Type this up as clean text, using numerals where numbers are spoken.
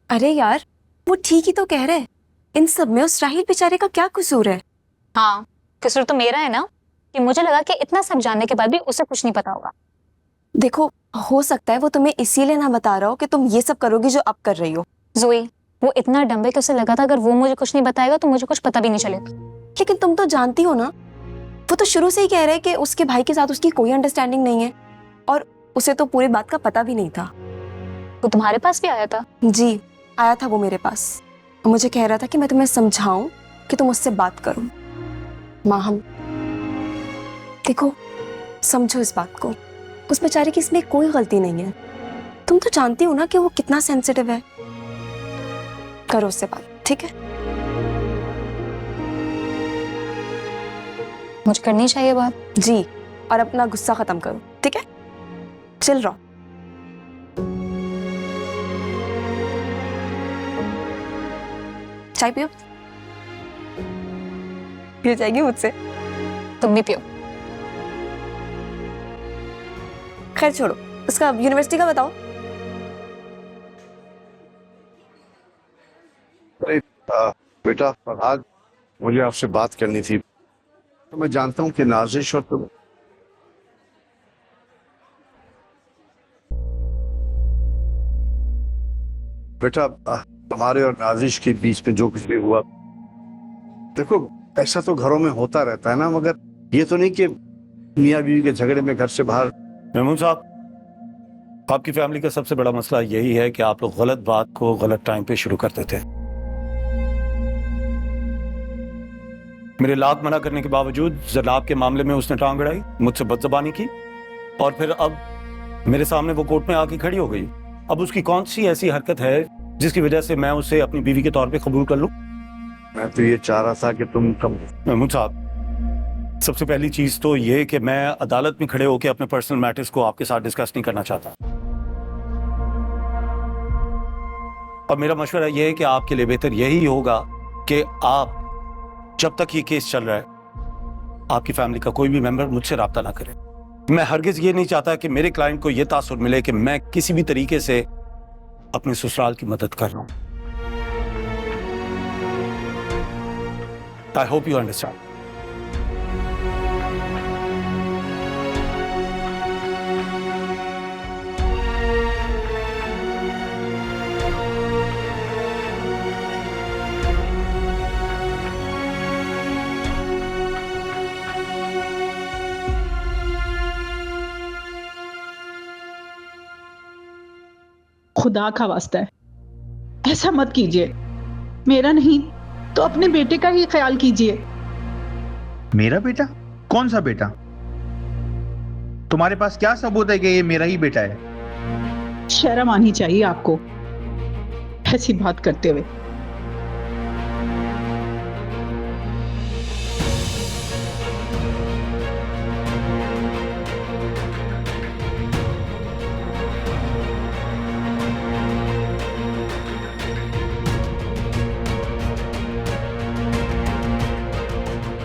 अरे यार, वो ठीक ही तो कह रहे हैं। इन सब में उस राहिल बेचारे का क्या कसूर है? हाँ, कसूर तो मेरा है ना कि मुझे लगा कि इतना सब जानने के बाद भी उसे कुछ नहीं पता होगा। देखो, हो सकता है वो तुम्हें इसीलिए ना बता रहा हो कि तुम ये सब करोगी जो अब कर रही हो। जोई, वो इतना डम्ब है कि उसे लगा था अगर वो मुझे कुछ नहीं बताएगा तो मुझे कुछ पता भी नहीं चलेगा। लेकिन तुम तो जानती हो ना, वो तो शुरू से ही कह रहे हैं कि उसके भाई के साथ उसकी कोई अंडरस्टैंडिंग नहीं है, और उसे तो पूरी बात का पता भी नहीं था। वो तुम्हारे पास भी आया था? जी, आया था वो मेरे पास और मुझे कह रहा था कि मैं तुम्हें समझाऊं कि तुम उससे बात करो। माँ, हम देखो, समझो इस बात को, उस बेचारे की इसमें कोई गलती नहीं है। तुम तो जानती हो ना कि वो कितना सेंसिटिव है। करो उससे बात, ठीक है? मुझे करनी चाहिए बात। जी, और अपना गुस्सा खत्म करो, ठीक है? चिल रहो। चाय पियो, पियो जाएगी मुझसे। तुम भी पियो। खैर छोड़ो, उसका यूनिवर्सिटी का बताओ। अरे बेटा फरहाद, मुझे आपसे बात करनी थी। तो मैं जानता हूँ कि नाजिश और तुम बेटा तुम्हारे और नाजिश के बीच में जो कुछ भी हुआ, देखो ऐसा तो घरों में होता रहता है ना, मगर ये तो नहीं कि मियाँ बीवी के झगड़े में घर से बाहर। मेमून साहब, आपकी फैमिली का सबसे बड़ा मसला यही है कि आप लोग गलत बात को गलत टाइम पे शुरू कर देते हैं। मेरे लाख मना करने के बावजूद जनाब के मामले में उसने टांग अड़ाई, मुझसे बदजबानी की, और फिर अब मेरे सामने वो कोर्ट में आके खड़ी हो गई। अब उसकी कौन सी ऐसी हरकत है जिसकी वजह से मैं उसे अपनी बीवी के तौर पे कबूल कर लूं? मैं तो ये चाह रहा था कि तुम कम। मेमून साहब, सबसे पहली चीज तो ये कि मैं अदालत में खड़े होकर अपने पर्सनल मैटर्स को आपके साथ डिस्कस नहीं करना चाहता, और मेरा मशवरा यह है कि आपके लिए बेहतर यही होगा कि आप, जब तक ये केस चल रहा है, आपकी फैमिली का कोई भी मेंबर मुझसे राब्ता ना करे। मैं हरगिज ये नहीं चाहता कि मेरे क्लाइंट को यह तासुर मिले कि मैं किसी भी तरीके से अपने ससुराल की मदद कर रहा हूं। I hope you understand. खुदा का वास्ता है, ऐसा मत कीजिए। मेरा नहीं तो अपने बेटे का ही ख्याल कीजिए। मेरा बेटा? कौन सा बेटा? तुम्हारे पास क्या सबूत है कि ये मेरा ही बेटा है? शर्म आनी चाहिए आपको ऐसी बात करते हुए।